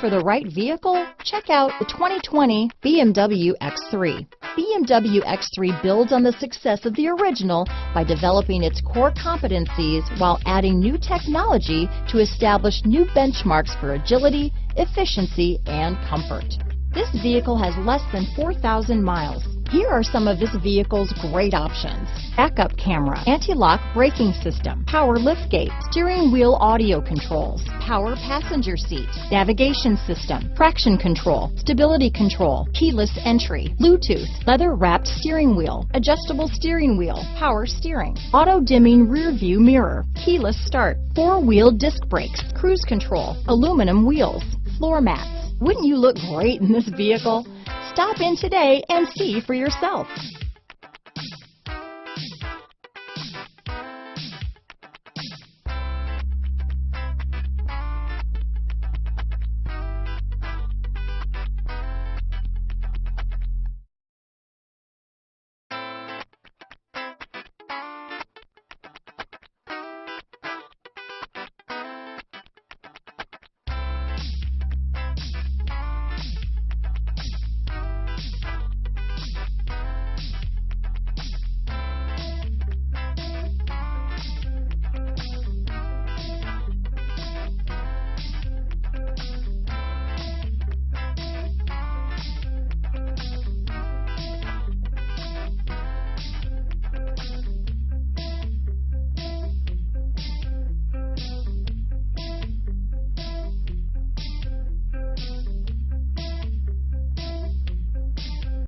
for the right vehicle? Check out the 2020 BMW X3. BMW X3 builds on the success of the original by developing its core competencies while adding new technology to establish new benchmarks for agility, efficiency, and comfort. This vehicle has less than 4,000 miles. Here are some of this vehicle's great options: backup camera, anti-lock braking system, power liftgate, steering wheel audio controls, power passenger seat, navigation system, traction control, stability control, keyless entry, Bluetooth, leather-wrapped steering wheel, adjustable steering wheel, power steering, auto-dimming rear view mirror, keyless start, four-wheel disc brakes, cruise control, aluminum wheels, floor mats. Wouldn't you look great in this vehicle? Stop in today and see for yourself.